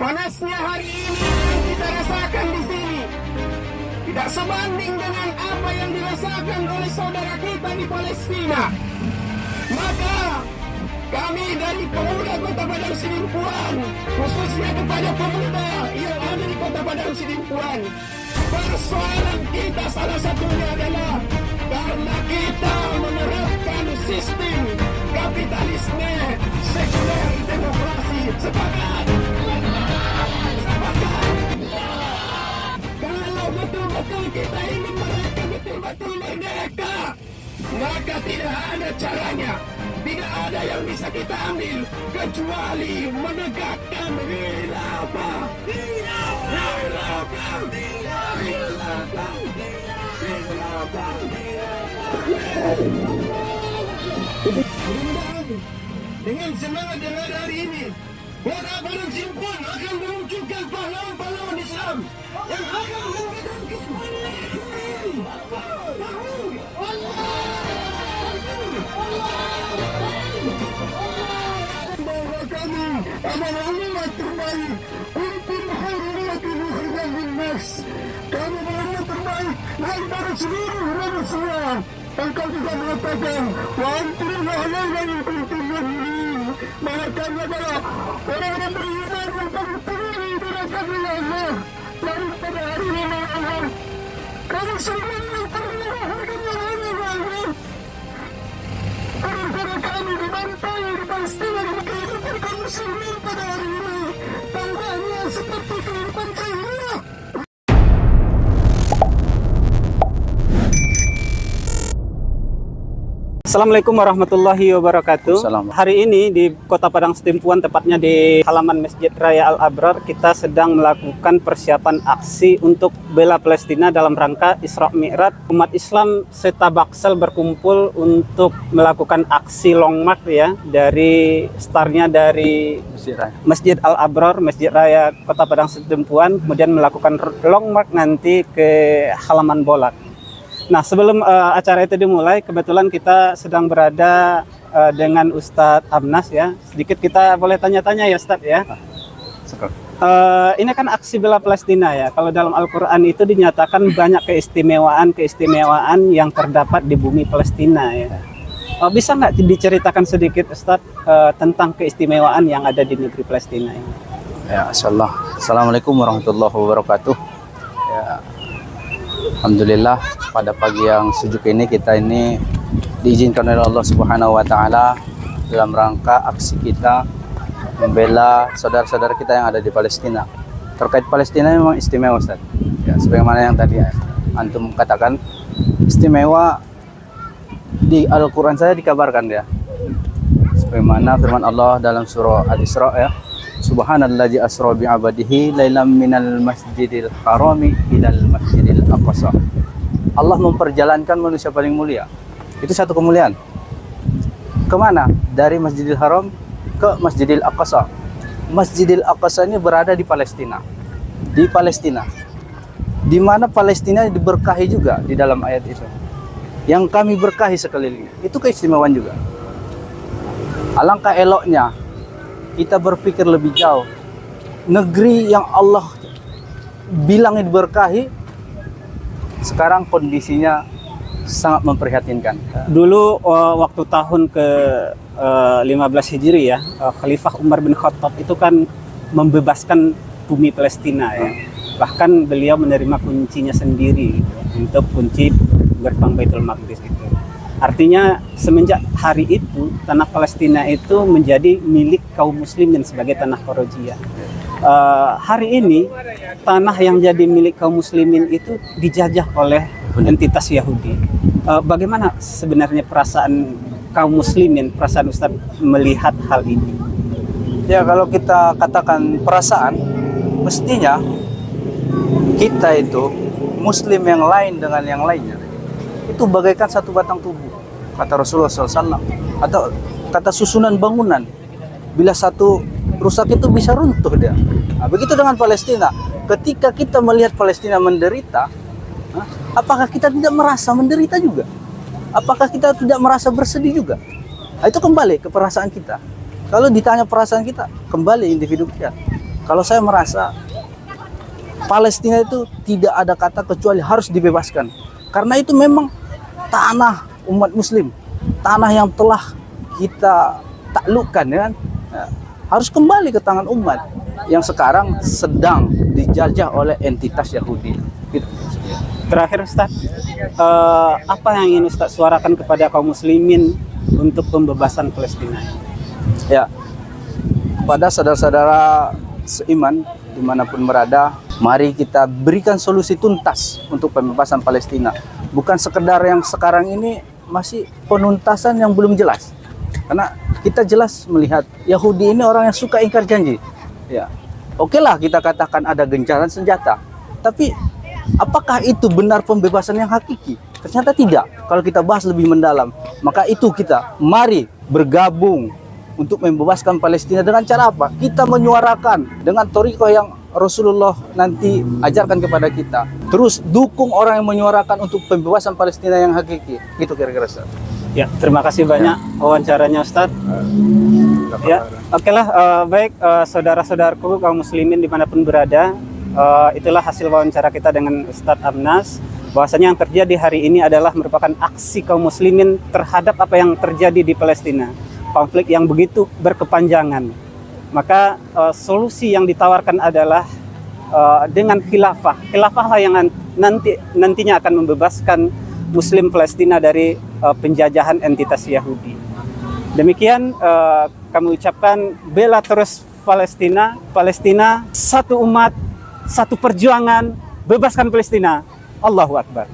Panasnya hari ini yang kita rasakan di sini tidak sebanding dengan apa yang dirasakan oleh saudara kita di Palestina. Maka kami dari pemuda Kota Padang Sidimpuan, khususnya kepada pemuda yang ada di Kota Padang Sidimpuan, persoalan kita salah satunya adalah karena kita menerapkan sistem kapitalisme sekuler demokrasi. Sepakat? Sepakat? Kalau betul-betul kita ingin mereka betul-betul merdeka, maka tidak ada caranya, tidak ada yang bisa kita ambil kecuali menegakkan khilafah. Dengan semangat yang ada hari ini, Kota Padang Sidimpuan akan memunculkan pahlawan-pahlawan Islam yang akan menegakkan bahwa kami adalah umat terbaik untuk menghormati dan binnas. Kami adalah umat terbaik antara seluruh manusia. Engkau juga mengatakan wa antum a'lamu in kuntum mu'minin. Bahwa kami adalah orang-orang beriman yang paling tinggi di hadapan Allah daripada hari ini Allah. Kami semua pernah harganya Allah. Karena kami dibantai di Palestina dan kehidupan kaum muslimin pada hari ini tampaknya seperti kehidupan jahiliyah. Assalamualaikum warahmatullahi wabarakatuh. Hari ini di Kota Padang Sidimpuan, tepatnya di halaman Masjid Raya Al-Abrar, kita sedang melakukan persiapan aksi untuk bela Palestina dalam rangka Isra Mi'raj. Umat Islam Setabaksel berkumpul untuk melakukan aksi long march ya, dari startnya dari Masjid Al-Abrar, Masjid Raya Kota Padang Sidimpuan, kemudian melakukan long march nanti ke halaman Bolak. Nah, sebelum acara itu dimulai, kebetulan kita sedang berada dengan Ustadz Amnas ya. Sedikit kita boleh tanya-tanya ya Ustadz ya. Ini kan aksi bela Palestina ya. Kalau dalam Al-Quran itu dinyatakan banyak keistimewaan yang terdapat di bumi Palestina ya. Bisa nggak diceritakan sedikit Ustadz tentang keistimewaan yang ada di negeri Palestina ini? Ya, insyaallah. Assalamualaikum warahmatullahi wabarakatuh. Ya, alhamdulillah pada pagi yang sejuk ini kita ini diizinkan oleh Allah Subhanahu wa taala dalam rangka aksi kita membela saudara-saudara kita yang ada di Palestina. Terkait Palestina memang istimewa Ustaz. Ya, sebagaimana yang tadi antum katakan, istimewa di Al-Qur'an saya dikabarkan ya. Sebagaimana firman Allah dalam surah Al-Isra ya. Subhanalladzi asra bi 'abadihi lailam minal masjidil harami ilal masjidil aqsa. Allah memperjalankan manusia paling mulia. Itu satu kemuliaan. Kemana? Dari Masjidil Haram ke Masjidil Aqsa. Masjidil Aqsa ini berada di Palestina. Di Palestina. Di mana Palestina diberkahi juga di dalam ayat itu. Yang kami berkahi sekeliling. Itu keistimewaan juga. Alangkah eloknya kita berpikir lebih jauh. Negeri yang Allah bilang diberkahi, sekarang kondisinya sangat memprihatinkan. Dulu waktu tahun ke-15 Hijri ya, Khalifah Umar bin Khattab itu kan membebaskan bumi Palestina ya. Bahkan beliau menerima kuncinya sendiri untuk kunci gerbang Baitul Maqdis itu. Artinya semenjak hari itu tanah Palestina itu menjadi milik kaum muslimin sebagai tanah Kharojiyah. Hari ini tanah yang jadi milik kaum muslimin itu dijajah oleh entitas Yahudi. Bagaimana sebenarnya perasaan kaum muslimin, perasaan Ustadz melihat hal ini? Ya, kalau kita katakan perasaan, mestinya kita itu muslim yang lain dengan yang lainnya itu bagaikan satu batang tubuh, kata Rasulullah SAW, atau kata susunan bangunan. Bila satu rusak itu bisa runtuh dia. Nah, begitu dengan Palestina. Ketika kita melihat Palestina menderita, apakah kita tidak merasa menderita juga? Apakah kita tidak merasa bersedih juga? Nah, itu kembali ke perasaan kita. Kalau ditanya perasaan kita, kembali individu kita. Kalau saya merasa Palestina itu tidak ada kata kecuali harus dibebaskan. Karena itu memang tanah umat muslim, tanah yang telah kita taklukkan, ya kan? Ya, harus kembali ke tangan umat yang sekarang sedang dijajah oleh entitas Yahudi. Gitu. Terakhir Ustaz, apa yang ingin Ustaz suarakan kepada kaum muslimin untuk pembebasan Palestina? Ya, pada saudara-saudara seiman dimanapun berada, mari kita berikan solusi tuntas untuk pembebasan Palestina. Bukan sekedar yang sekarang ini masih penuntasan yang belum jelas. Karena kita jelas melihat Yahudi ini orang yang suka ingkar janji. Ya, oke lah kita katakan ada gencatan senjata. Tapi apakah itu benar pembebasan yang hakiki? Ternyata tidak. Kalau kita bahas lebih mendalam, maka itu kita mari bergabung untuk membebaskan Palestina dengan cara apa? Kita menyuarakan dengan thariqah yang Rasulullah nanti ajarkan kepada kita. Terus dukung orang yang menyuarakan untuk pembebasan Palestina yang hakiki. Gitu kira-kira Ustaz. Ya, terima kasih banyak wawancaranya Ustaz. Ya, oke lah, baik saudara-saudaraku kaum muslimin dimanapun berada, itulah hasil wawancara kita dengan Ustadz Amnas. Bahwasanya yang terjadi hari ini adalah merupakan aksi kaum muslimin terhadap apa yang terjadi di Palestina. Konflik yang begitu berkepanjangan. Maka solusi yang ditawarkan adalah dengan khilafah. Khilafah lah yang nantinya akan membebaskan Muslim Palestina dari penjajahan entitas Yahudi. Demikian kami ucapkan bela terus Palestina. Palestina satu umat, satu perjuangan, bebaskan Palestina. Allahu Akbar.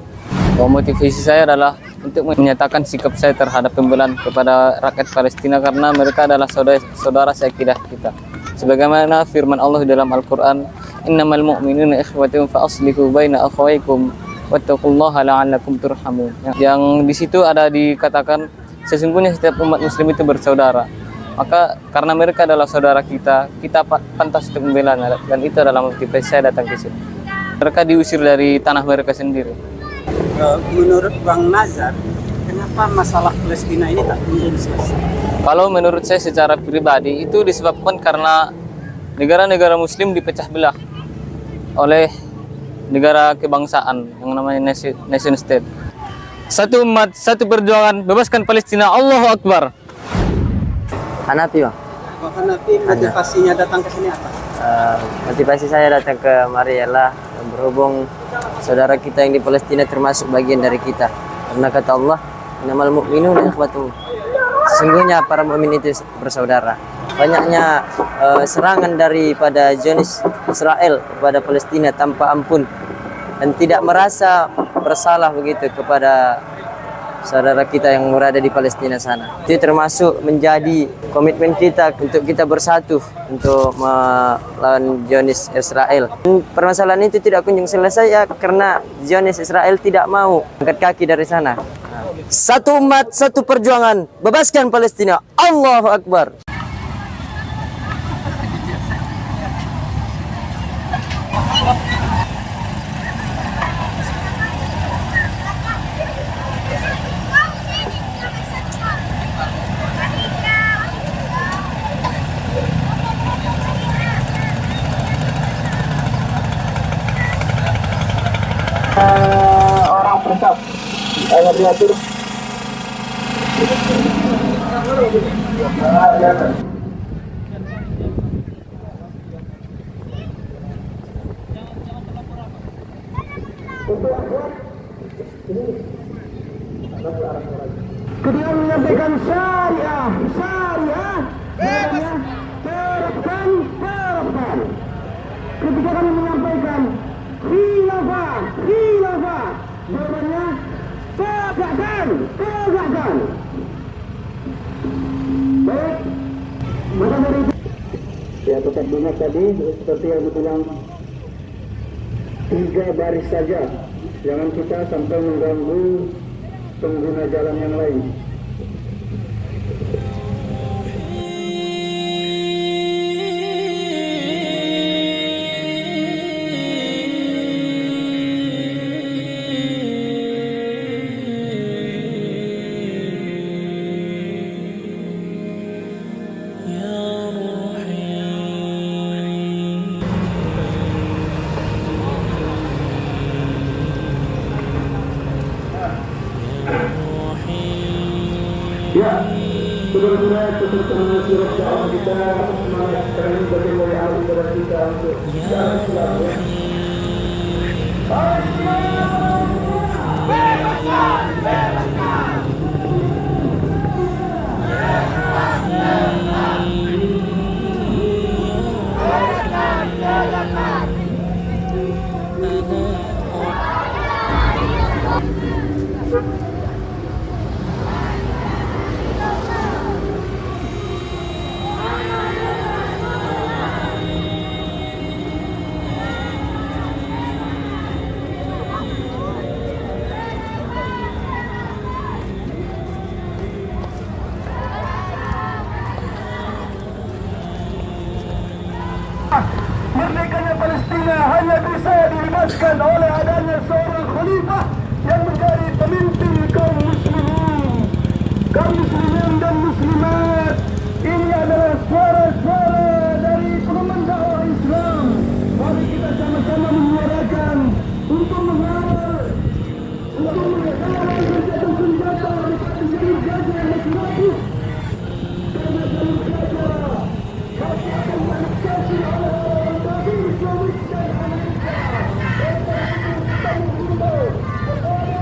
Motivasi saya adalah untuk menyatakan sikap saya terhadap pembelaan kepada rakyat Palestina karena mereka adalah saudara seakidah kita. Sebagaimana firman Allah dalam Al-Quran, Innamal mu'minuna ikhwatun fa aslihu baina akhawaykum wattaqullaha la'allakum turhamun. Yang di situ ada dikatakan sesungguhnya setiap umat muslim itu bersaudara. Maka karena mereka adalah saudara kita, kita pantas untuk membela, dan itu adalah motivasi saya datang ke sini. Mereka diusir dari tanah mereka sendiri. Menurut Bang Nazar, kenapa masalah Palestina ini tak kunjung selesai? Kalau menurut saya secara pribadi itu disebabkan karena negara-negara muslim dipecah belah oleh negara kebangsaan yang namanya nation state. Satu umat, satu perjuangan, bebaskan Palestina. Allahu Akbar. Hanafi, Bang. Bang Hanafi, motivasinya datang ke sini apa? Motivasi saya datang ke mari ialah berhubung saudara kita yang di Palestina termasuk bagian dari kita. Karena kata Allah, innamal mu'minuna ikhwatun. Sesungguhnya para mukmin itu bersaudara. Banyaknya serangan daripada Zionis Israel kepada Palestina tanpa ampun dan tidak merasa bersalah begitu kepada saudara kita yang berada di Palestina sana. Itu termasuk menjadi komitmen kita untuk kita bersatu untuk melawan Zionis Israel. Permasalahan itu tidak kunjung selesai ya karena Zionis Israel tidak mau angkat kaki dari sana. Satu umat, satu perjuangan, bebaskan Palestina. Allahu Akbar. Orang persap agar diatur. Kedua menyampaikan syariah, terapkan. Ketika kami menyampaikan khilafah, jawabannya tegakkan. Baik, maka dari itu ya tetap benar tadi seperti yang dibilang 3 baris saja, jangan kita sampai mengganggu pengguna jalan yang lain. Merdekanya Palestina hanya bisa dibebaskan oleh adanya seorang khalifah yang menjadi pemimpin kaum muslimin. Kaum muslimin dan muslimat, ini adalah suara-suara dari pengemban dakwah Islam. Mari kita sama-sama menyuarakan untuk mengawal, untuk mengawal gencatan senjata menjadi gajah yang mati-mati. Karena jalur gajah pasti akan diannektasi oleh orang kafir Islamik dan Amerika. Kami himbau kepada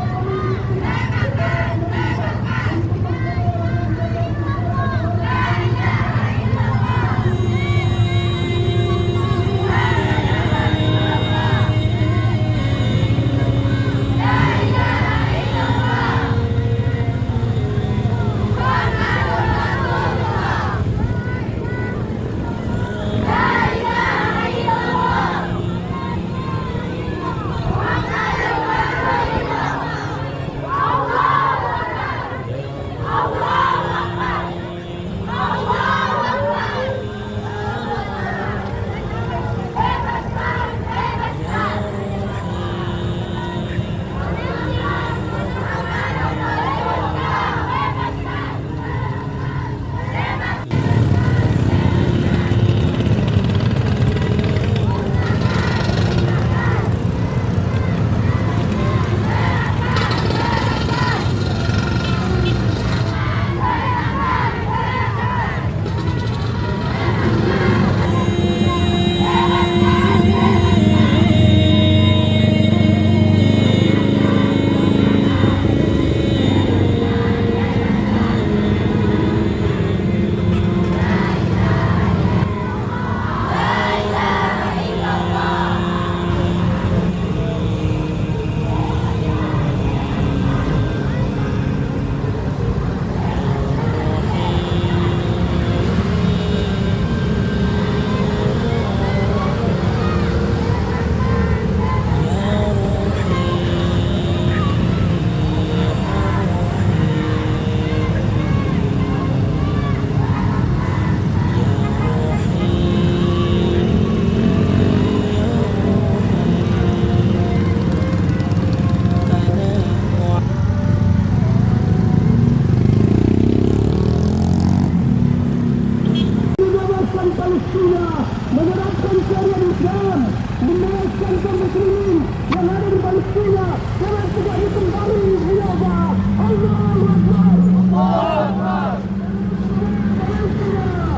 Palestina, menerapkan syariat Islam, membebaskan kaum muslimin yang ada di Palestina dengan tegak kembali khilafah. Allahu Akbar. Allahu Akbar.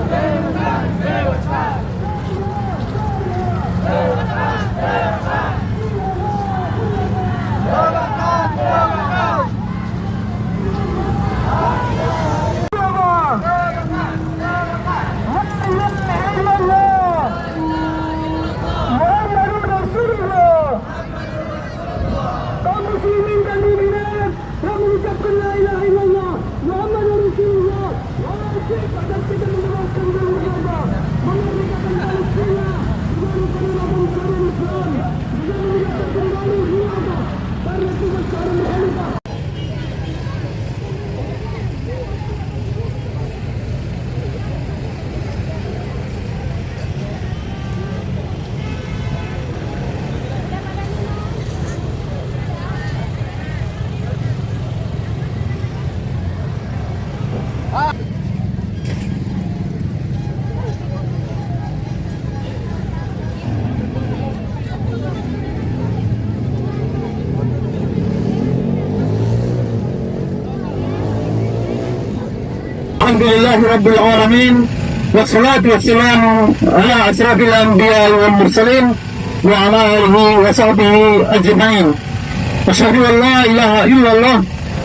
Bebaskan, bebaskan. Bebaskan, bebaskan. Bebaskan, bebaskan. Muhammad Rasulullah, wajib agar kita meneruskan jalur agama, mengerjakan Rabbil Alamin. Wassalatu wassalamu ala asrafil anbiya wal mursalin wa ala alihi wa sahbihi ajma'in. Asyhadu an la ilaha illallah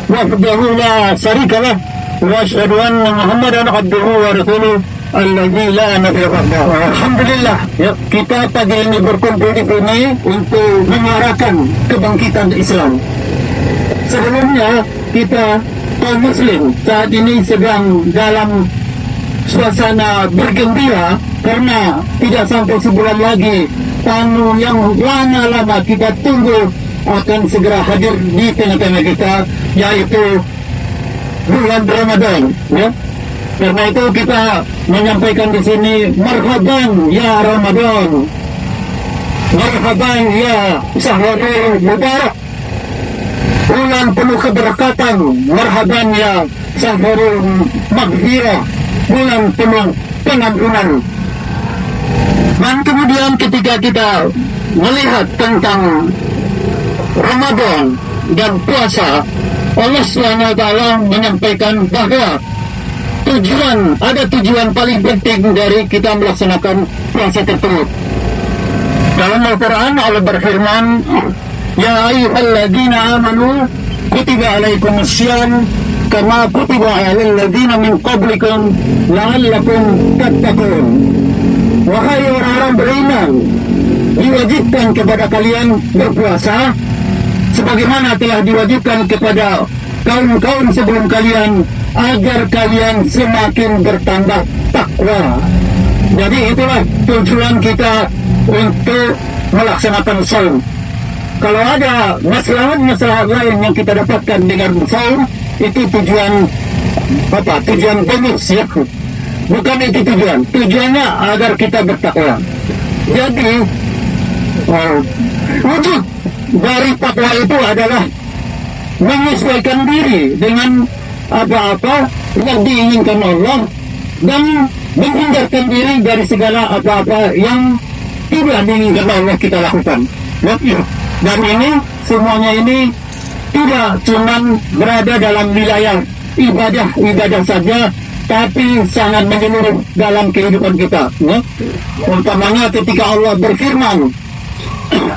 wahdahu la syarika lah wa asyhadu anna Muhammadan abduhu wa rasuluh alladzi la nabiyya ba'dahu. Alhamdulillah, ya, kita pagi ini berkumpul di sini untuk menyuarakan kebangkitan Islam. Sebelumnya kita kaum muslim saat ini sedang dalam suasana bergembira karena tidak sampai sebulan lagi tamu yang lama-lama kita tunggu akan segera hadir di tengah-tengah kita, yaitu bulan Ramadan, ya. Karena itu kita menyampaikan di sini marhaban ya Ramadan, marhaban ya Syahrul Mubarak, bulan penuh keberkatan, marhaban ya Syahrul Maghfirah, bulan penuh pengampunan. Dan kemudian ketika kita melihat tentang Ramadan dan puasa, Allah SWT menyampaikan bahwa ada tujuan paling penting dari kita melaksanakan puasa tersebut. Dalam Al-Quran Allah berfirman, Ya ayyuhalladzina amanu kutiba alaikumus syiyam kama kutiba alal ladzina min qablikum la'allakum tattaqun. Wahai orang-orang beriman, diwajibkan kepada kalian berpuasa sebagaimana telah diwajibkan kepada kaum-kaum sebelum kalian agar kalian semakin bertambah takwa. Jadi itulah tujuan kita untuk melaksanakan saum. Kalau ada masalah lain yang kita dapatkan dengan saum, itu tujuan bonus, ya. Bukan itu tujuan. Tujuannya agar kita bertakwa. Jadi wujud dari takwa itu adalah menyesuaikan diri dengan apa-apa yang diinginkan Allah dan menghindarkan diri dari segala apa-apa yang tidak diinginkan Allah kita lakukan. Dan ini semuanya ini tidak cuma berada dalam wilayah ibadah saja, tapi sangat menyeluruh dalam kehidupan kita, ya. Umpamanya ketika Allah berfirman,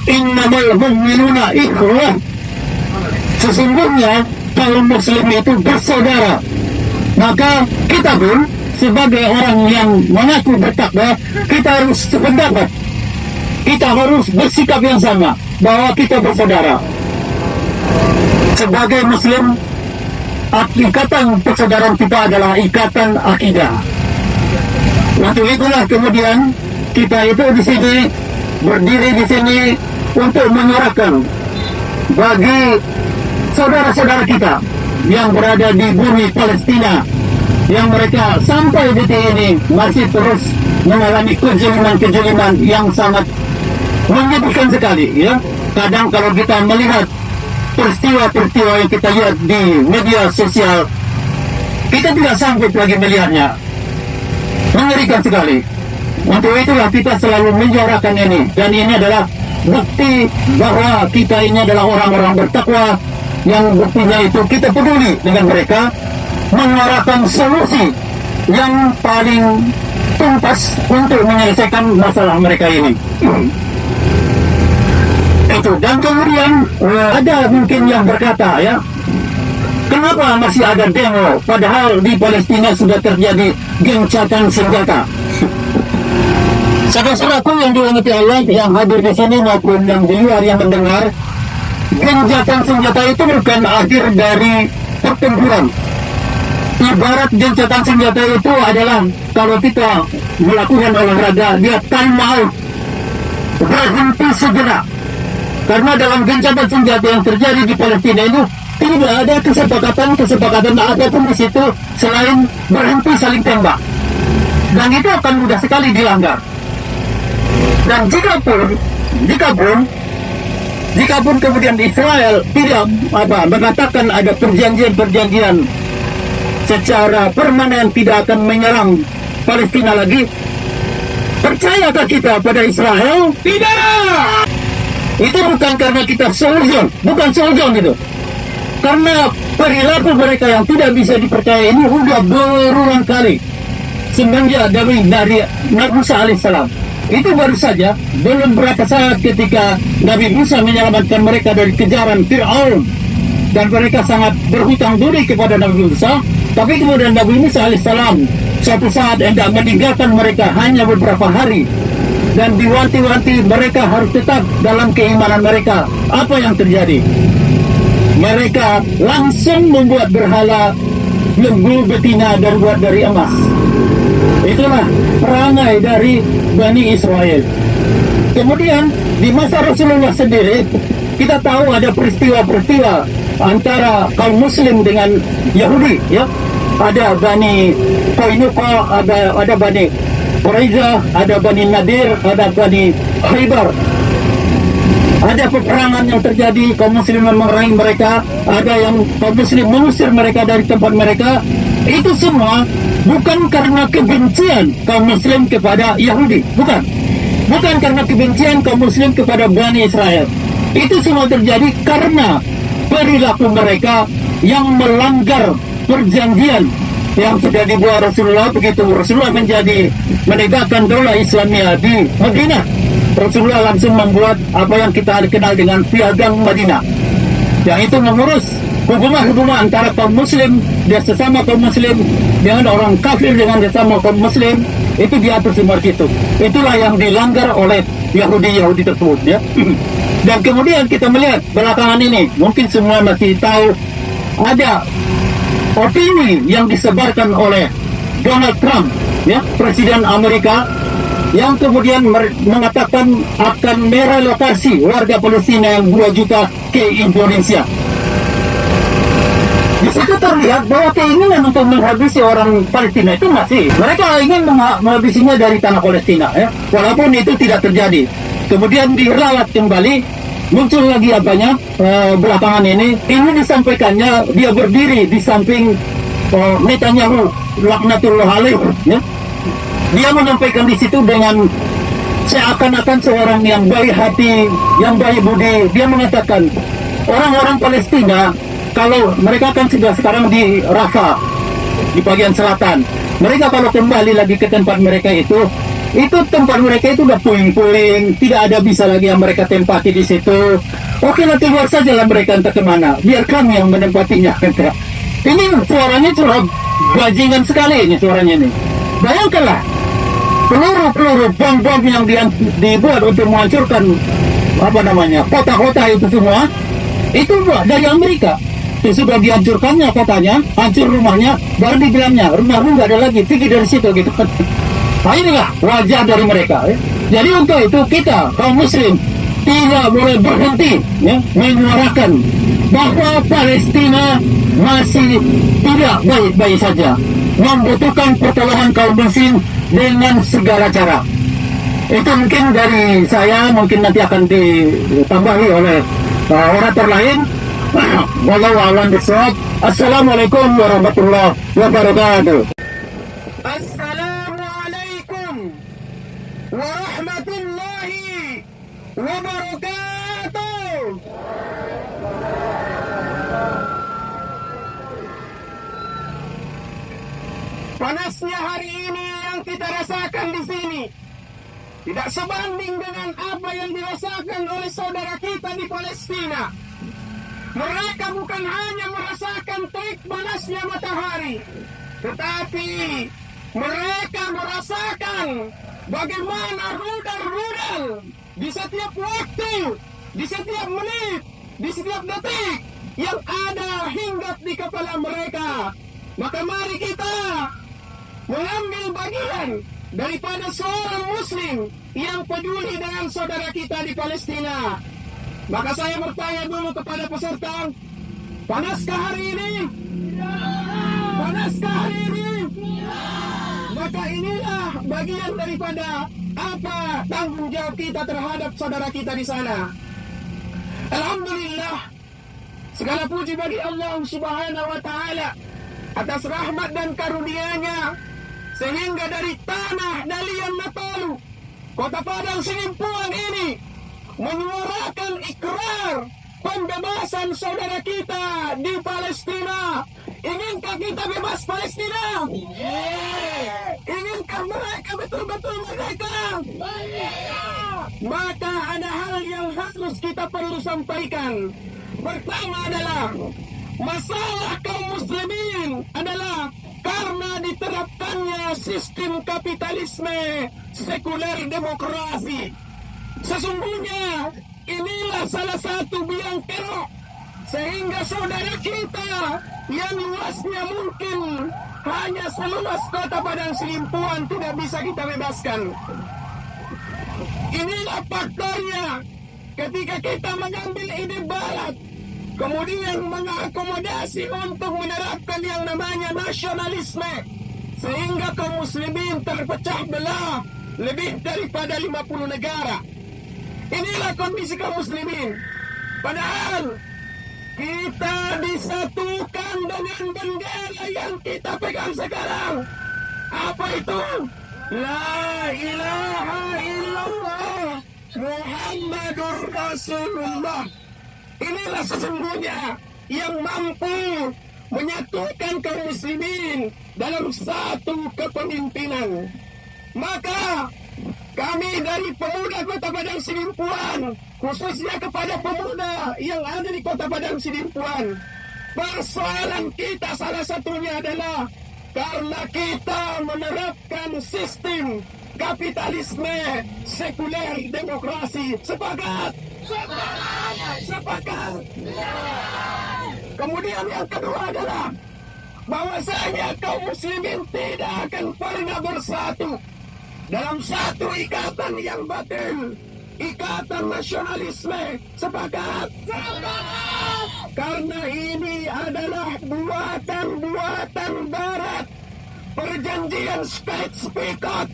Innamal mu'minuna ikhwah, sesungguhnya kaum muslim itu bersaudara. Maka kita pun sebagai orang yang mengaku bertakwa, kita harus sependapat, kita harus bersikap yang sama bahwa kita bersaudara. Sebagai muslim, ikatan persaudaraan kita adalah ikatan akidah. Untuk itulah kemudian kita itu di sini berdiri di sini untuk menyuarakan bagi saudara-saudara kita yang berada di bumi Palestina, yang mereka sampai detik ini masih terus mengalami kejoliman yang sangat menyedihkan sekali, ya. Kadang kalau kita melihat peristiwa-peristiwa yang kita lihat di media sosial, kita tidak sanggup lagi melihatnya. Mengerikan sekali. Untuk itulah kita selalu menyuarakan ini, dan ini adalah bukti bahwa kita ini adalah orang-orang bertakwa, yang buktinya itu kita peduli dengan mereka, menyuarakan solusi yang paling tuntas untuk menyelesaikan masalah mereka ini. Itu. Dan kemudian ada mungkin yang berkata, ya, kenapa masih ada demo padahal di Palestina sudah terjadi gencatan senjata? Saudara-saudaraku yang dirahmati Allah, yang hadir di sini maupun yang di luar yang mendengar, gencatan senjata itu bukan akhir dari pertempuran. Ibarat gencatan senjata itu adalah kalau kita melakukan olahraga, dia time out, berhenti sejenak. Karena dalam gencatan senjata yang terjadi di Palestina itu tidak ada kesepakatan apapun di situ selain berhenti saling tembak. Dan itu akan mudah sekali dilanggar. Dan jika pun kemudian Israel tidak mengatakan ada perjanjian secara permanen tidak akan menyerang Palestina lagi, percayakah kita pada Israel? Tidak. Itu bukan karena kita seuzon, bukan seuzon itu. Karena perilaku mereka yang tidak bisa dipercaya ini sudah berulang kali semenjak dari Nabi Musa alaihissalam. Itu baru saja belum berapa saat ketika Nabi Musa menyelamatkan mereka dari kejaran Fir'aun dan mereka sangat berhutang budi kepada Nabi Musa. Tapi kemudian Nabi Musa alaihissalam suatu saat hendak meninggalkan mereka hanya beberapa hari dan diwanti-wanti mereka harus tetap dalam keimanan mereka. Apa yang terjadi? Mereka langsung membuat berhala lembu betina dan buat dari emas. Itulah perangai dari Bani Israel. Kemudian di masa Rasulullah sendiri kita tahu ada peristiwa-peristiwa antara kaum Muslim dengan Yahudi, ya. Ada Bani Qainuqa, ada Bani Quraiza, ada Bani Nadir, ada Bani Khaybar. Ada peperangan yang terjadi, kaum Muslim memerangi mereka, ada yang kaum Muslim mengusir mereka dari tempat mereka. Itu semua bukan karena kebencian kaum Muslim kepada Yahudi, bukan karena kebencian kaum Muslim kepada Bani Israel. Itu semua terjadi karena perilaku mereka yang melanggar perjanjian yang sudah dibuat Rasulullah. Begitu Rasulullah menegakkan daulah Islamiyah di Madinah, Rasulullah langsung membuat apa yang kita kenal dengan Piagam Madinah, yang itu mengurus hubungan antara kaum Muslim dan sesama kaum Muslim dengan orang kafir dengan sesama kaum Muslim. Itu diatur seperti itu. Itulah yang dilanggar oleh Yahudi tersebut, ya. Dan kemudian kita melihat belakangan ini, mungkin semua masih tahu ada opini yang disebarkan oleh Donald Trump, ya, Presiden Amerika, yang kemudian mengatakan akan merelokasi warga Palestina yang 2 juta ke Indonesia. Di situ terlihat bahwa keinginan untuk menghabisi orang Palestina itu masih. Mereka ingin menghabisinya dari tanah Palestina, ya. Walaupun itu tidak terjadi. Kemudian diralat kembali, muncul lagi apanya belakangan ini disampaikannya dia berdiri di samping Netanyahu laknatullah alaih, ya. Dia menyampaikan di situ dengan seakan-akan seorang yang baik hati, yang baik budi. Dia mengatakan orang-orang Palestina, kalau mereka kan sudah sekarang di Rafah, di bagian selatan, mereka kalau kembali lagi ke tempat mereka itu tempat mereka itu udah puing-puing, tidak ada bisa lagi yang mereka tempati di situ. Oke, nanti keluar saja lah mereka entah kemana, biar kami yang menempatinya. Ini suaranya curah bajingan sekali ini suaranya ini. Bayangkanlah peluru bom yang dibuat untuk menghancurkan kota-kota itu semua, itu dari Amerika. Sudah dihancurkannya kotanya, hancur rumahnya, baru dibilangnya rumahmu nggak ada lagi, pergi dari situ gitu. Nah, inilah wajah dari mereka, ya. Jadi untuk itu kita kaum Muslim tidak boleh berhenti, ya, menyuarakan bahwa Palestina masih tidak baik-baik saja, membutuhkan pertolongan kaum Muslim dengan segala cara. Itu mungkin dari saya, mungkin nanti akan ditambahi oleh orator lain. Wallahu a'lam bishawab. Assalamualaikum warahmatullahi wabarakatuh. Assalamualaikum warahmatullahi wabarakatuh. Panasnya hari ini yang kita rasakan di sini tidak sebanding dengan apa yang dirasakan oleh saudara kita di Palestina. Mereka bukan hanya merasakan terik panasnya matahari, tetapi mereka merasakan bagaimana rudal-rudal di setiap waktu, di setiap menit, di setiap detik yang ada hinggap di kepala mereka. Maka mari kita mengambil bagian daripada seorang Muslim yang peduli dengan saudara kita di Palestina. Maka saya bertanya dulu kepada peserta, panaskah hari ini? Panaskah hari ini? Maka inilah bagian daripada apa tanggung jawab kita terhadap saudara kita di sana. Alhamdulillah, segala puji bagi Allah Subhanahu wa Ta'ala atas rahmat dan karunia-Nya, sehingga dari tanah Dalian Matalu, kota Padang Sinimpuan ini, menyuarakan ikrar pembebasan saudara kita di Palestina. Inkah kita bebas Palestina? Inkah mereka betul-betul merdeka? Maka ada hal yang harus kita perlu sampaikan. Pertama adalah masalah kaum muslimin adalah karena diterapkannya sistem kapitalisme sekuler demokrasi. Sesungguhnya inilah salah satu biang kerok sehingga saudara kita yang luasnya mungkin hanya seluas kota Padang Selimpuan tidak bisa kita bebaskan. Inilah faktornya ketika kita mengambil ide barat, kemudian mengakomodasi untuk menerapkan yang namanya nasionalisme, sehingga kaum muslimin terpecah belah lebih daripada 50 negara. Inilah kondisi kaum muslimin. Padahal kita disatukan dengan bendera yang kita pegang sekarang. Apa itu? La ilaha illallah Muhammadur Rasulullah. Inilah sesungguhnya yang mampu menyatukan kaum muslimin dalam satu kepemimpinan. Maka kami dari pemuda Kota Padang Selimpuan, khususnya kepada pemuda yang ada di Kota Padang Selimpuan, persoalan kita salah satunya adalah karena kita menerapkan sistem kapitalisme sekuler demokrasi. Sepakat? Sepakat. Kemudian yang kedua adalah bahwasanya kaum muslimin tidak akan pernah bersatu dalam satu ikatan yang batil, ikatan nasionalisme. Sepakat? Sepakat. Karena ini adalah buatan-buatan barat, perjanjian Spets-Picot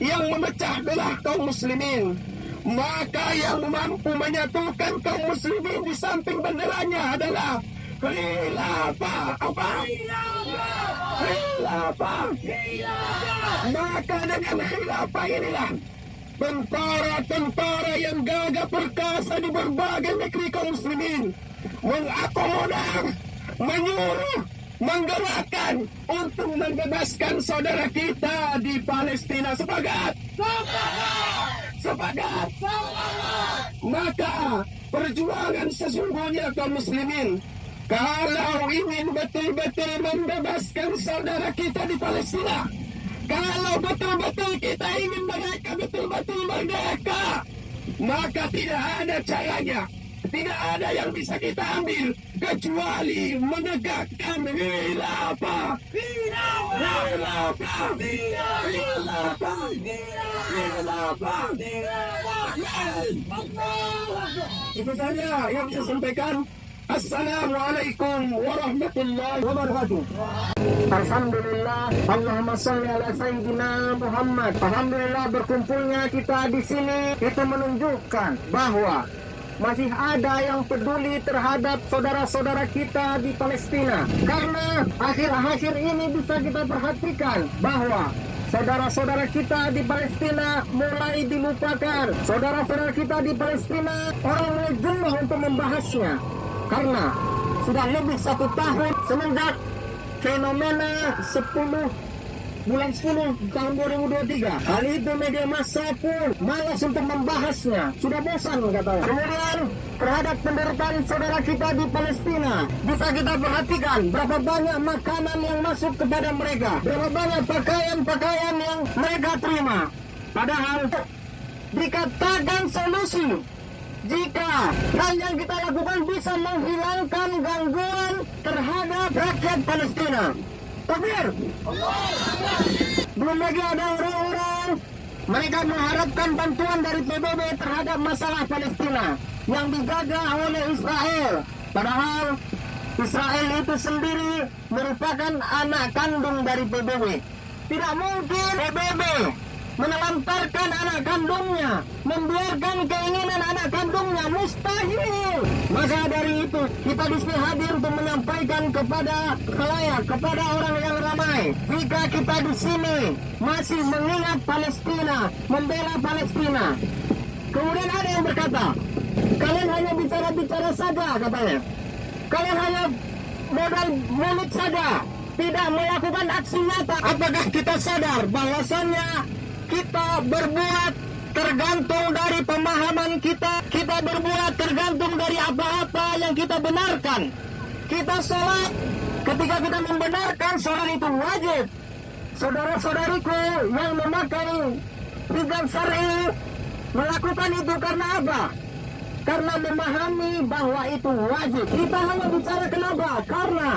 yang memecah belah kaum muslimin. Maka yang mampu menyatukan kaum muslimin di samping benderanya adalah khilafah. Apa? Khilafah. Maka dengan khilafah inilah tentara-tentara yang gagah perkasa di berbagai negeri kaum muslimin mengakomodir, menyuruh, menggerakkan untuk membebaskan saudara kita di Palestina. Sepakat? Sepakat? Maka perjuangan sesungguhnya kaum muslimin, kalau ingin betul-betul membebaskan saudara kita di Palestina, kalau betul-betul kita ingin mereka betul-betul merdeka, maka tidak ada caranya, tidak ada yang bisa kita ambil kecuali menegakkan khilafah. Khilafah. Itu saja yang saya sampaikan. Assalamualaikum warahmatullahi wabarakatuh. Alhamdulillah, Allahumma sholli ala sayyidina Muhammad. Alhamdulillah, berkumpulnya kita di sini itu menunjukkan bahwa masih ada yang peduli terhadap saudara-saudara kita di Palestina. Karena akhir-akhir ini bisa kita perhatikan bahwa saudara-saudara kita di Palestina mulai dilupakan. Saudara-saudara kita di Palestina orang mulai jenuh untuk membahasnya. Karena sudah lebih 1 tahun semenjak fenomena 10 tahun 2023. Kali itu media massa pun malas untuk membahasnya. Sudah bosan katanya. Kemudian terhadap penderitaan saudara kita di Palestina, bisa kita perhatikan berapa banyak makanan yang masuk kepada mereka, berapa banyak pakaian-pakaian yang mereka terima. Padahal dikatakan solusi jika hal yang kita lakukan bisa menghilangkan gangguan terhadap rakyat Palestina. Takbir. Belum lagi ada orang-orang mereka mengharapkan bantuan dari PBB terhadap masalah Palestina yang digagah oleh Israel. Padahal Israel itu sendiri merupakan anak kandung dari PBB. Tidak mungkin PBB menelantarkan anak kandungnya, membiarkan keinginan anak kandungnya, mustahil. Maka dari itu kita di sini hadir untuk menyampaikan kepada khalayak, kepada orang yang ramai, jika kita di sini masih mengingat Palestina, membela Palestina. Kemudian ada yang berkata, Kalian hanya bicara-bicara saja katanya. Kalian hanya modal mulut saja, tidak melakukan aksi nyata. Apakah kita sadar bahwasannya kita berbuat tergantung dari pemahaman kita. Kita berbuat tergantung dari apa-apa yang kita benarkan. Kita sholat, ketika kita membenarkan sholat itu wajib. Saudara-saudariku yang memakai hijab syar'i melakukan itu karena apa? Karena memahami bahwa itu wajib. Kita hanya bicara kenapa? Karena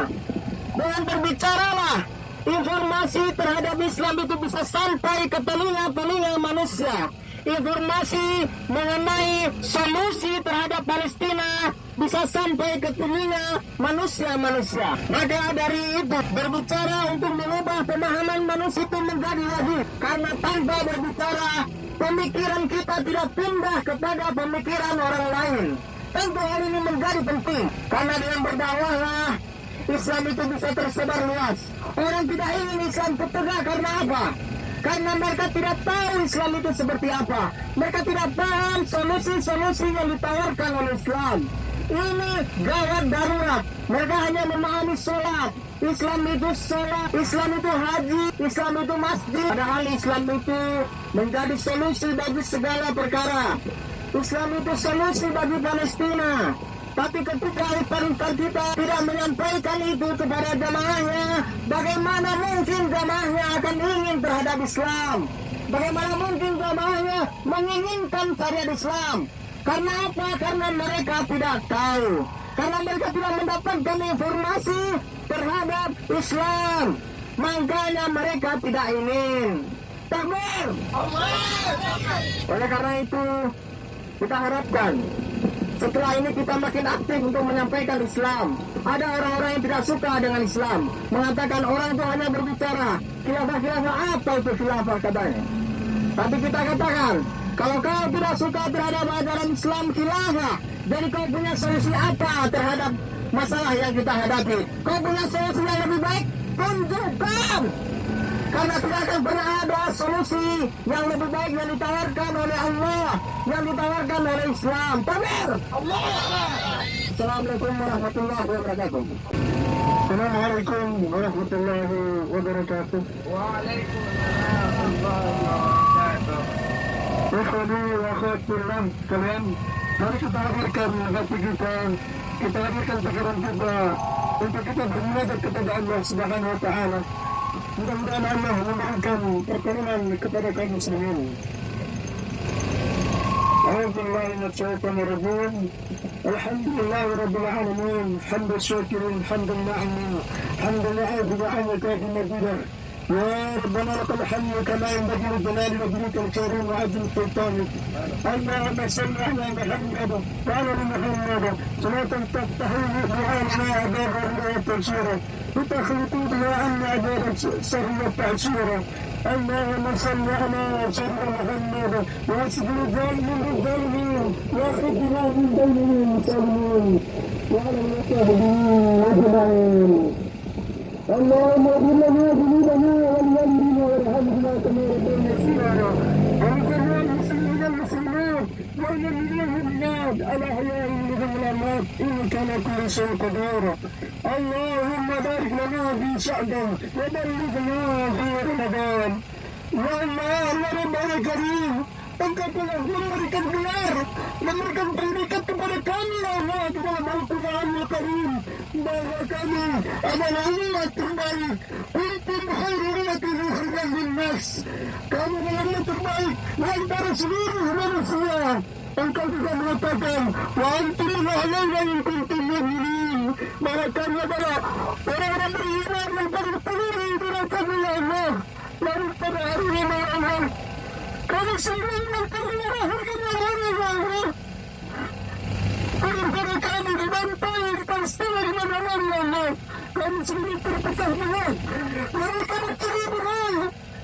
dengan berbicaralah informasi terhadap Islam itu bisa sampai ke telinga-telinga manusia. Informasi mengenai solusi terhadap Palestina bisa sampai ke telinga manusia-manusia. Maka dari itu berbicara untuk mengubah pemahaman manusia itu menjadi wajib. Karena tanpa berbicara, pemikiran kita tidak pindah kepada pemikiran orang lain. Tentu hal ini menjadi penting. Karena dengan berdakwahlah Islam itu bisa tersebar luas. Orang tidak ingin Islam tegak karena apa? Karena mereka tidak tahu Islam itu seperti apa. Mereka tidak paham solusi-solusi yang ditawarkan oleh Islam. Ini gawat darurat. Mereka hanya memahami sholat. Islam itu sholat, Islam itu haji, Islam itu masjid. Padahal Islam itu menjadi solusi bagi segala perkara. Islam itu solusi bagi Palestina. Tapi ketika ikhwan kita tidak menyampaikan itu kepada jamaahnya, bagaimana mungkin jamaahnya akan ingin terhadap Islam? Bagaimana mungkin jamaahnya menginginkan syariat Islam? Karena apa? Karena mereka tidak tahu. Karena mereka tidak mendapatkan informasi terhadap Islam. Makanya mereka tidak ingin. Takbir! Oleh karena itu, kita harapkan setelah ini kita makin aktif untuk menyampaikan Islam. Ada orang-orang yang tidak suka dengan Islam, mengatakan orang itu hanya berbicara khilafah-khilafah. Apa itu khilafah katanya? Tapi kita katakan, kalau kau tidak suka terhadap ajaran Islam khilafah, jadi kau punya solusi apa terhadap masalah yang kita hadapi? Kau punya solusi yang lebih baik? Tunjukkan! Karena tidak akan pernah ada solusi yang lebih baik yang ditawarkan oleh Allah, yang ditawarkan oleh Islam. Takbir! Allah! Assalamualaikum warahmatullahi wabarakatuh. Assalamualaikum warahmatullahi wabarakatuh. Waalaikumsalam warahmatullahi wabarakatuh. Ikhwani wa akhwatullah kalian, mari kita hadirkan hati kita, kita hadirkan pikiran kita untuk kita bermunajat kepada Allah Subhanahu wa taala. Mudah-mudahan Allah memberikan pertolongan kepada kaum muslimin. Alhamdulillah Rabbil Alamin, hamdan syakirin, hamdan na'imin, hamdan la'afu wa'ala kafi mabidah. يا ربنا لك الحمد كما ينبغي لجلال وجهك الكريم وعظيم سلطانك. اللهم صل على محمد وعلى محمد صلاة تفتح لنا عذاب التبشير وتخلق بها عنا عذاب السر والتعسير. اللهم صل على سيدنا محمد واسجد الظالمين بالظالمين واخرجنا من بينهم المسلمين وعلى المشاهدين اجمعين. اللهم اغفر لنا ذنوبنا ولوالدينا وارحمنا كما ربنا صغارا واغفر للمسلمين والمسلمات والمؤمنين والمؤمنات الاحياء منهم والاموات انك على كل شيء قدير. اللهم بارك لنا في شعبان وبلغنا في رمضان. اللهم يا ربنا الكريم, Engkau telah memberikan gelar, memberikan predikat kepada kami Allah di dalam Al-Quranul Karim bahwa kami adalah umat terbaik. Kuntum khairu ummatin ukhrijat linnas. Kamu adalah umat terbaik antara seluruh manusia. Engkau juga mengatakan wa antum a'lamu in kuntum mu'minin, bahwa kami adalah orang-orang beriman yang paling terlebih dari kami Allah. Lalu pada hari ini Allah, kami semua yang terlahirkan Allah, karena kami dibantai di Palestina di mana-mana Allah. Kami sendiri terpecah belah, mereka bercerai berai,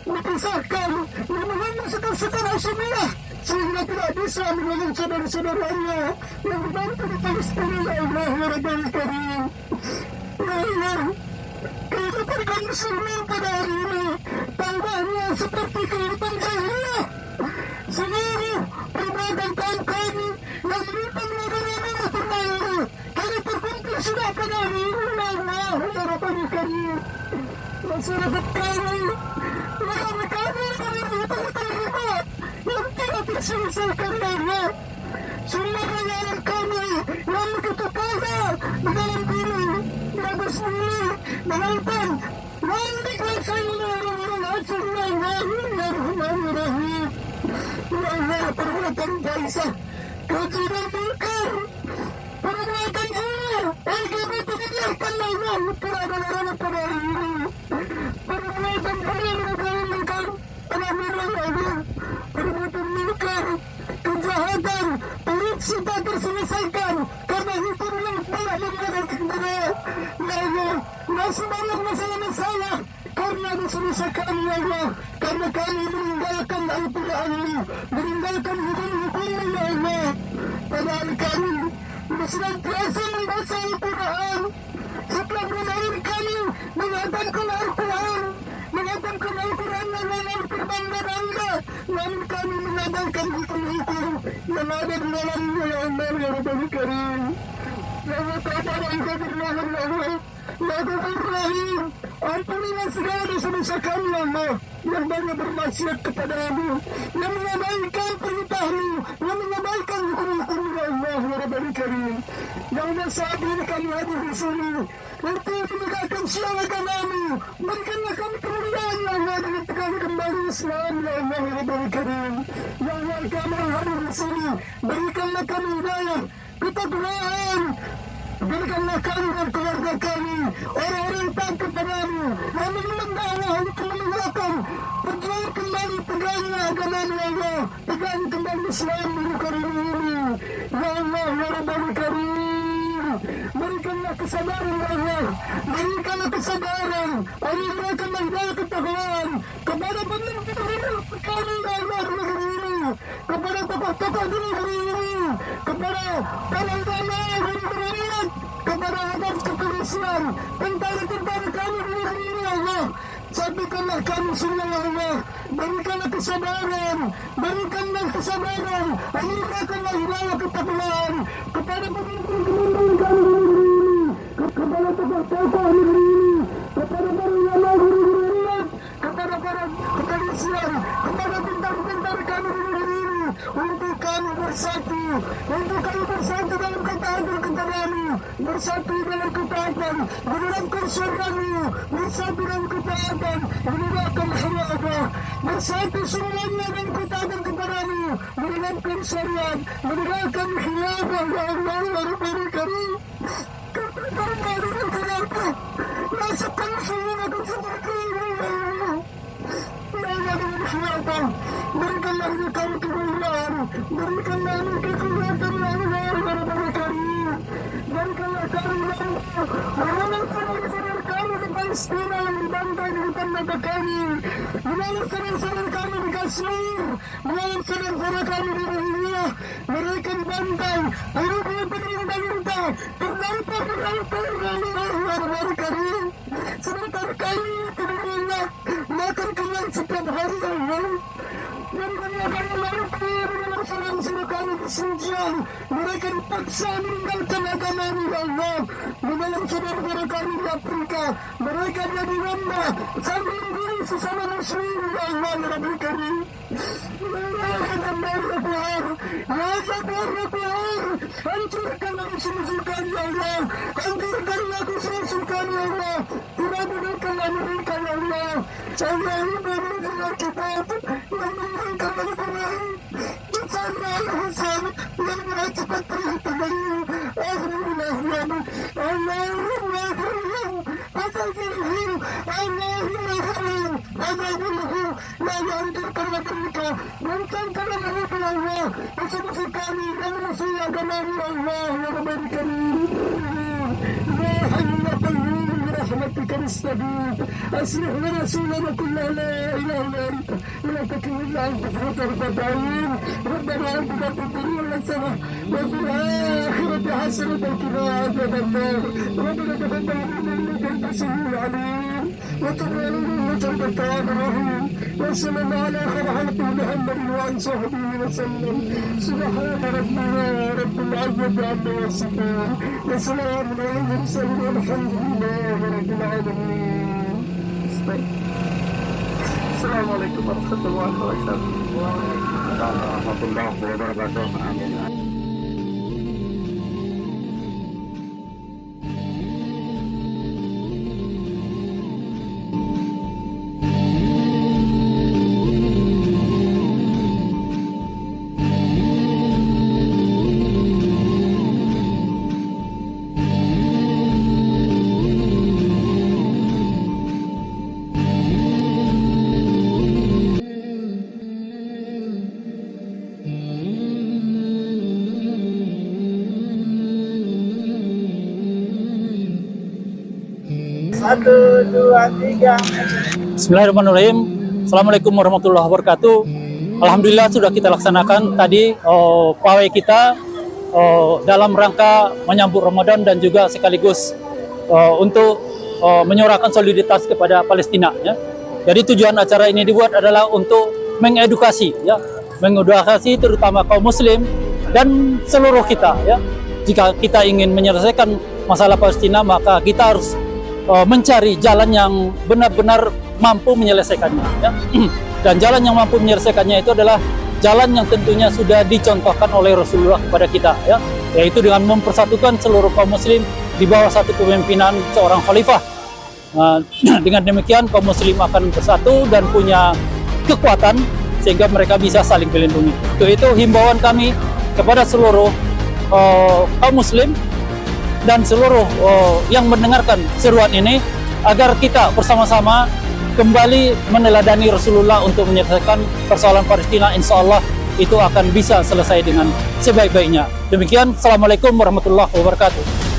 dipisahkan, membangun sekitar Asyiah sehingga tidak bisa menolong saudara-saudaranya yang dibantu di Palestina. Ya Allah, ya Rabbal Karim, ya Allah, kehidupan kaum muslimin pada hari ini tambahnya seperti kehidupan jahiliyah. Seluruh perbuatan kaum kami yang menimpa mereka Persilahkan kami, ya Allah, ya Rabbal Karim. Masyarakat kami, kami terlibat yang tidak diselesaikan ya Allah. Semua penyalaan kami yang begitu kaya dalam diri, bagus diri, menonton, nanti saya ya Allah, perbuatan bangsa, kejuran munkar, perbuatan hina, LGBT dibiarkan Allah, peradaban pada ini, perbuatan munkar, perbuatan munkar, kejahatan, korupsi tak terselesaikan karena hukum yang telah membedakan dunia. Ya Allah, masih banyak masalah-masalah karena diselesaikan ya Allah, karena kami meninggalkan Al-Quran, meninggalkan hukum-hukum ya Allah. Padahal kami senantiasa membaca Al-Quran, setelah bermain kami mengatakan Al-Quran, mengatakan Al-Quran yang berbangga-bangga, namun kami mengatakan hukum-hukum yang ada di dalamnya ya Allah, ya Rabbal Karim. Ya Allah, kepada Engkau bermohon ya Allah, ya Ghafur Rahim, ampunilah segala dosa-dosa kami ya Allah, yang banyak bermaksiat kepadamu, yang mengabaikan perintahmu, yang mengabaikan hukum-hukum ya Allah, ya Rabbal Karim. Ya Allah, saat ini kami hadir di sini untuk menegakkan syiar agamamu, berikanlah kami kemuliaan ya Allah, dengan tegak kembali Islam ya Allah, ya Rabbal Karim. Ya Allah, kami hadir di sini, berikanlah kami hidayah, ketakwaan, berikanlah kami dan keluarga kami orang-orang taat kepadamu, yang mendakwah untuk menegakkan berjuang kembali tegaknya agamamu ya Allah, tegaknya kembali Islam di muka bumi ini ya Allah, ya Rabbal Karim. Berikanlah kesabaran ya Allah, berikanlah kesabaran, berikanlah hidayah ketakwaan kepada pemimpin kami ya Allah di negeri ini, kepada tokoh-tokoh di negeri ini, kepada para ulama di negeri ini, kepada adat kepolisian, tentara-tentara kami di negeri ini ya Allah. Sampaikanlah kami semua ya Allah, berikanlah kesabaran, berikanlah kesabaran, berikanlah hidayah ketakwaan kepada pemimpin-pemimpin kami di negeri ini, kepada tokoh-tokoh negeri ini, kepada para ulama di negeri ini, kepada para kepolisian, kepada tentara-tentara kami di negeri ini, untuk kami bersatu, untuk kami bersatu dalam ketaatan dan ketaatan, bersatu dalam ketaatan, menegakkan surgamu, bersatu dalam ketaatan, menegakkan syariat, bersatu semuanya dalam ketaatan kepadamu, menegakkan syariat, menegakkan khilafah ya Allah, ya Rabbal Karim. Katakanlah dengan khilafah, masukkan semua ke seperti ini ya Allah. Ya dengan khilafah, berikanlah kami kemuliaan, berikanlah kekuatan ya Allah, ya Rabbal Karim. Berikanlah kami ya Allah, menolong saudara-saudara kami di Palestina yang dibantai di depan mata kami, menolong saudara-saudara kami di Kashmir, menolong saudara-saudara kami di Rohingya, mereka dibantai, hidupnya pemerintah, terdampak ya Rabbal Karim. Sementara kami tidak makan kenyang setiap hari ya Allah. Dan kami lalu saudara kami kesucian, mereka dipaksa meninggalkan agama ya Allah. Menolong saudara-saudara kami di Afrika, mereka jadi hamba sambil diri sesama muslim ya Allah, ya Rabbal Karim. Ya Jabbar, hancurkanlah musuh-musuh kami ya Allah, hancurkanlah musuh-musuh kami ya Allah, tidak berikanlah mereka ya Allah. Saya ini berikan kitab yang memberikan Al-Quran, bersama Al-Hasan yang cepat perhatianmu. Allahumma hancurkanlah mereka, hancurkanlah mereka ya Allah, musuh-musuh kami dan musuh agamamu ya Allah, ya Rabbal Karim. Ya Hayyu ya Qayyum برحمتك نستغيث أصلح لنا شؤوننا كلها لا إله إلا أنت ولا تكلنا عن كفرة ربنا عين ربنا عندنا في الدنيا حسنة وفي الآخرة حسنة وقنا عذاب النار ربنا تقبل منا إنك أنت السميع العليم وتقبلوا وجل الرحيم وصلى الله على خير محمد وعن صحبه وسلم سبحان ربنا رب العزة عما يصفون وسلام على المرسلين والحمد لله رب العالمين. السلام عليكم ورحمة الله وبركاته. ورحمة الله وبركاته. Satu, dua, tiga. Bismillahirrahmanirrahim. Assalamualaikum warahmatullahi wabarakatuh. Alhamdulillah sudah kita laksanakan tadi pawai kita dalam rangka menyambut Ramadan dan juga sekaligus untuk menyuarakan soliditas kepada Palestina. Ya. Jadi tujuan acara ini dibuat adalah untuk mengedukasi, ya, mengedukasi terutama kaum Muslim dan seluruh kita. Ya. Jika kita ingin menyelesaikan masalah Palestina, maka kita harus mencari jalan yang benar-benar mampu menyelesaikannya, ya. Dan jalan yang mampu menyelesaikannya itu adalah jalan yang tentunya sudah dicontohkan oleh Rasulullah kepada kita, ya, yaitu dengan mempersatukan seluruh kaum muslim di bawah satu kepemimpinan seorang khalifah. Dengan demikian kaum muslim akan bersatu dan punya kekuatan sehingga mereka bisa saling melindungi. Itu himbauan kami kepada seluruh kaum muslim dan seluruh yang mendengarkan seruan ini agar kita bersama-sama kembali meneladani Rasulullah untuk menyelesaikan persoalan Palestina. Insya Allah itu akan bisa selesai dengan sebaik-baiknya. Demikian, Assalamualaikum warahmatullahi wabarakatuh.